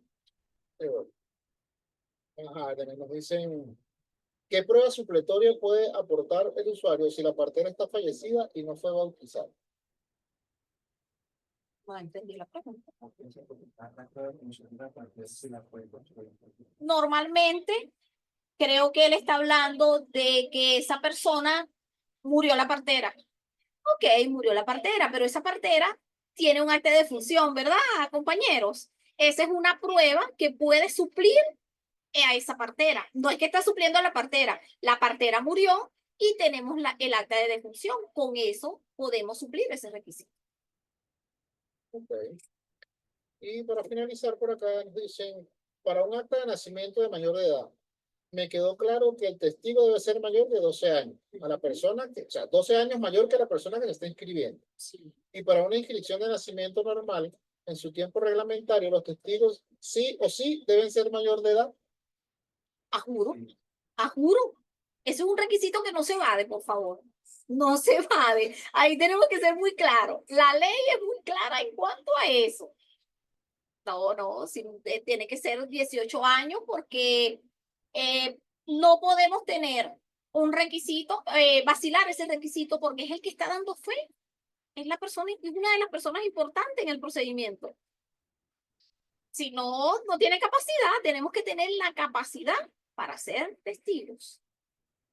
Ajá, nos dicen, ¿qué prueba supletoria puede aportar el usuario si la partera está fallecida y no fue bautizada? No entendí la pregunta. Normalmente, creo que él está hablando de que esa persona murió la partera. Ok, murió la partera, pero esa partera tiene un acta de defunción, ¿verdad, compañeros? Esa es una prueba que puede suplir a esa partera. No es que está supliendo a la partera murió y tenemos el acta de defunción. Con eso podemos suplir ese requisito. Okay. Y para finalizar por acá nos dicen, para un acta de nacimiento de mayor de edad, me quedó claro que el testigo debe ser mayor de 12 años. A la persona que, o sea, 12 años mayor que la persona que se está inscribiendo. Sí. Y para una inscripción de nacimiento normal, en su tiempo reglamentario, los testigos sí o sí deben ser mayor de edad. A juro, a juro. Eso es un requisito que no se evade, por favor. No se evade. Ahí tenemos que ser muy claros. La ley es muy clara en cuanto a eso. No, no, tiene que ser 18 años porque no podemos tener un requisito, vacilar ese requisito porque es el que está dando fe. Es la persona, es una de las personas importantes en el procedimiento. Si no, no tiene capacidad, tenemos que tener la capacidad para ser testigos.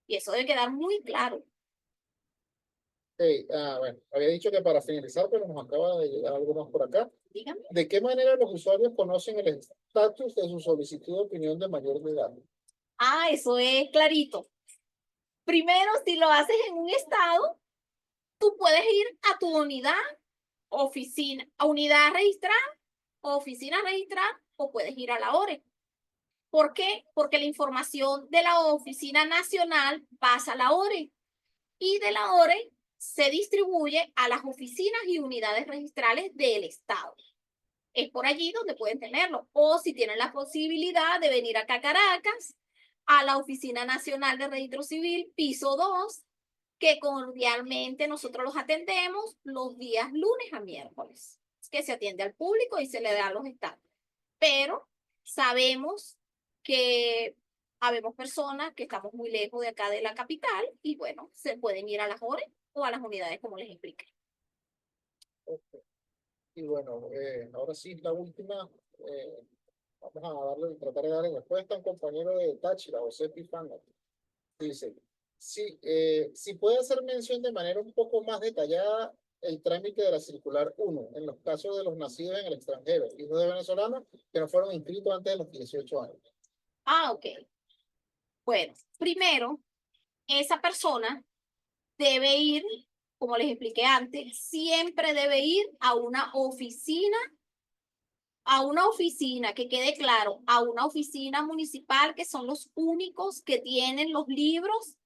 Y eso debe quedar muy claro. Bueno, había dicho que para finalizar, pero nos acaba de llegar algo más por acá. Dígame. ¿De qué manera los usuarios conocen el estatus de su solicitud de opinión de mayor de edad? Ah, eso es clarito. Primero, si lo haces en un estado, tú puedes ir a tu unidad, oficina, a unidad registrar, oficina registrar, o puedes ir a la ORE. ¿Por qué? Porque la información de la Oficina Nacional pasa a la ORE y de la ORE se distribuye a las oficinas y unidades registrales del Estado. Es por allí donde pueden tenerlo. O si tienen la posibilidad de venir acá a Caracas, a la Oficina Nacional de Registro Civil, piso 2, que cordialmente nosotros los atendemos los días lunes a miércoles, que se atiende al público y se le da los estados. Pero sabemos que habemos personas que estamos muy lejos de acá de la capital y bueno, se pueden ir a las ORE o a las unidades como les expliqué. Y bueno, ahora sí, la última. Vamos a tratar de darle respuesta a un compañero de Táchira, José Pifanga. Dice, sí, si puede hacer mención de manera un poco más detallada el trámite de la circular 1 en los casos de los nacidos en el extranjero, hijos de venezolanos que no fueron inscritos antes de los 18 años. Ah, ok. Bueno, primero, esa persona debe ir, como les expliqué antes, siempre debe ir a una oficina, que quede claro, a una oficina municipal que son los únicos que tienen los libros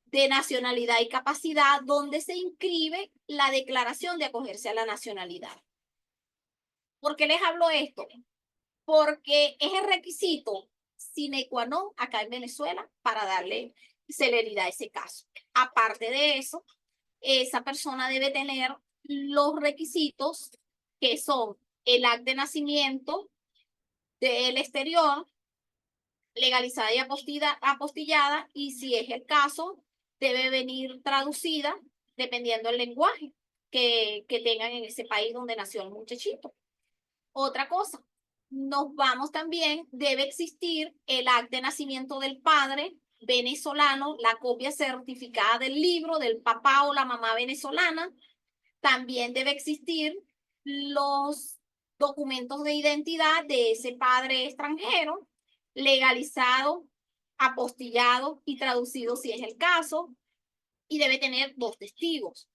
de nacionalidad y capacidad donde se inscribe la declaración de acogerse a la nacionalidad. ¿Por qué les hablo esto? Porque es el requisito sine qua non acá en Venezuela para darle celeridad a ese caso. Aparte de eso, esa persona debe tener los requisitos que son el acta de nacimiento del exterior, legalizada y apostillada, y si es el caso, debe venir traducida dependiendo del lenguaje que tengan en ese país donde nació el muchachito. Otra cosa, nos vamos también, debe existir el acta de nacimiento del padre venezolano, la copia certificada del libro del papá o la mamá venezolana. También debe existir los documentos de identidad de ese padre extranjero, legalizado, apostillado y traducido si es el caso, y debe tener 2 testigos.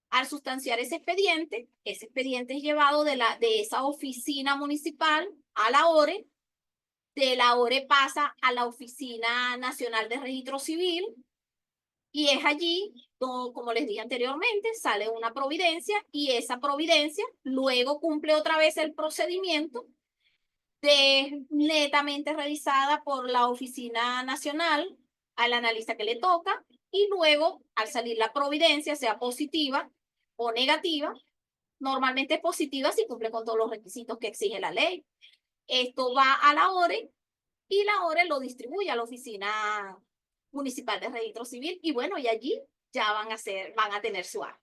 Al sustanciar ese expediente es llevado de esa oficina municipal a la ORE, de la ORE pasa a la Oficina Nacional de Registro Civil y es allí, como les dije anteriormente, sale una providencia y esa providencia luego cumple otra vez el procedimiento netamente revisada por la Oficina Nacional al analista que le toca y luego al salir la providencia, sea positiva o negativa, normalmente es positiva si cumple con todos los requisitos que exige la ley. Esto va a la ORE y la ORE lo distribuye a la Oficina Municipal de Registro Civil y bueno, y allí ya van a tener su acta.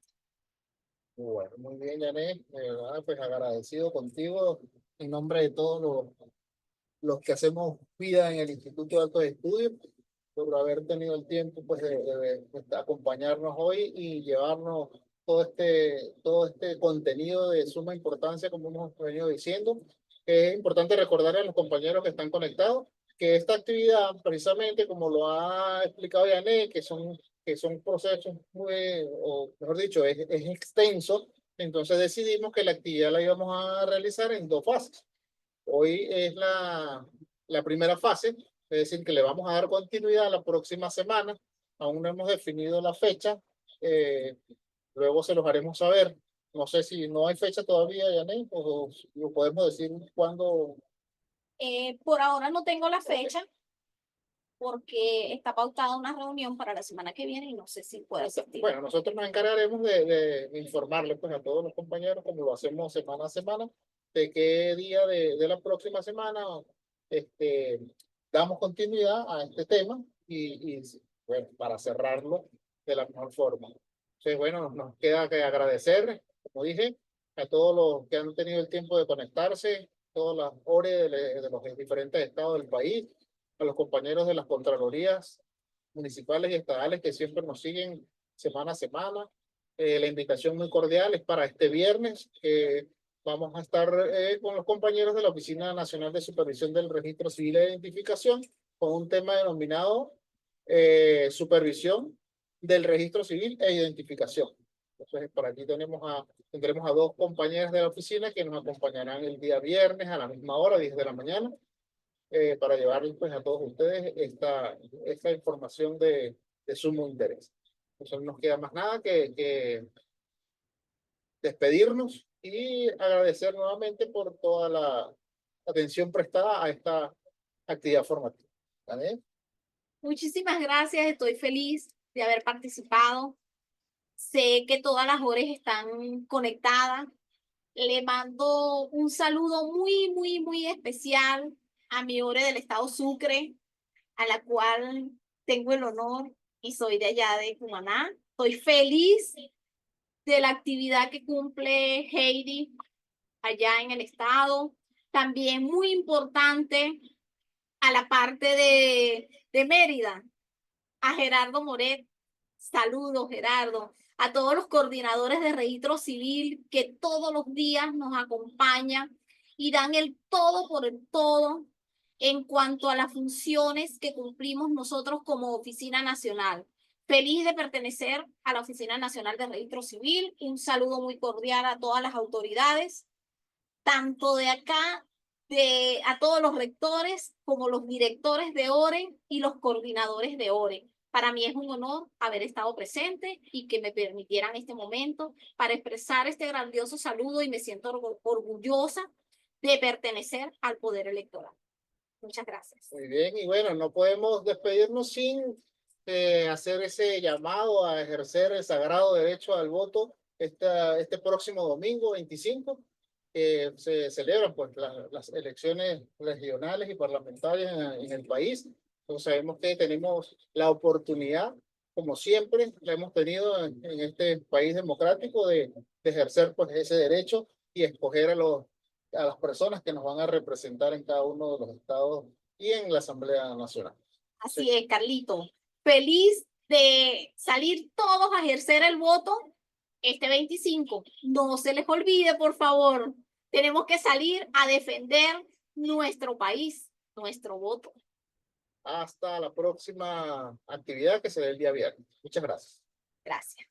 Bueno, muy bien, Janet, de verdad, pues agradecido contigo en nombre de todos los que hacemos vida en el Instituto de Altos Estudios por haber tenido el tiempo pues, de acompañarnos hoy y llevarnos todo este contenido de suma importancia, como hemos venido diciendo. Es importante recordar a los compañeros que están conectados que esta actividad, precisamente como lo ha explicado Yané, que son procesos muy, o mejor dicho, es extenso, entonces decidimos que la actividad la íbamos a realizar en 2 fases. Hoy es la primera fase, es decir, que le vamos a dar continuidad la próxima semana. Aún no hemos definido la fecha, luego se los haremos saber. No sé si no hay fecha todavía, Yané, o lo podemos decir cuándo. Por ahora no tengo la fecha porque está pautada una reunión para la semana que viene y no sé si puede asistir. Bueno, nosotros nos encargaremos de informarles pues, a todos los compañeros, como lo hacemos semana a semana, de qué día de la próxima semana este, damos continuidad a este tema y bueno, para cerrarlo de la mejor forma. Entonces, bueno, nos queda que agradecer, como dije, a todos los que han tenido el tiempo de conectarse, todas las horas de los diferentes estados del país, a los compañeros de las Contralorías municipales y estadales que siempre nos siguen semana a semana. La invitación muy cordial es para este viernes. Vamos a estar con los compañeros de la Oficina Nacional de Supervisión del Registro Civil de Identificación con un tema denominado supervisión del registro civil e identificación. Entonces, por aquí tendremos a dos compañeras de la oficina que nos acompañarán el día viernes a la misma hora, 10 de la mañana, para llevarles pues, a todos ustedes esta información de sumo interés. Entonces no nos queda más nada que despedirnos y agradecer nuevamente por toda la atención prestada a esta actividad formativa. ¿Vale? Muchísimas gracias, estoy feliz de haber participado. Sé que todas las horas están conectadas. Le mando un saludo muy, muy, muy especial a mi Ore del estado Sucre, a la cual tengo el honor y soy de allá de Cumaná. Estoy feliz de la actividad que cumple Heidi allá en el estado. También muy importante a la parte de Mérida, a Gerardo Moret. Saludos, Gerardo. A todos los coordinadores de registro civil que todos los días nos acompañan y dan el todo por el todo en cuanto a las funciones que cumplimos nosotros como Oficina Nacional. Feliz de pertenecer a la Oficina Nacional de Registro Civil. Un saludo muy cordial a todas las autoridades, tanto de acá, a todos los rectores, como los directores de ORE y los coordinadores de ORE. Para mí es un honor haber estado presente y que me permitieran este momento para expresar este grandioso saludo y me siento orgullosa de pertenecer al Poder Electoral. Muchas gracias. Muy bien, y bueno, no podemos despedirnos sin hacer ese llamado a ejercer el sagrado derecho al voto este próximo domingo 25, que se celebran pues, las elecciones regionales y parlamentarias en el país. Entonces sabemos que tenemos la oportunidad, como siempre la hemos tenido en este país democrático, de ejercer pues, ese derecho y escoger a las personas que nos van a representar en cada uno de los estados y en la Asamblea Nacional. Así es, Carlito. Feliz de salir todos a ejercer el voto este 25. No se les olvide, por favor. Tenemos que salir a defender nuestro país, nuestro voto. Hasta la próxima actividad que será el día viernes. Muchas gracias. Gracias.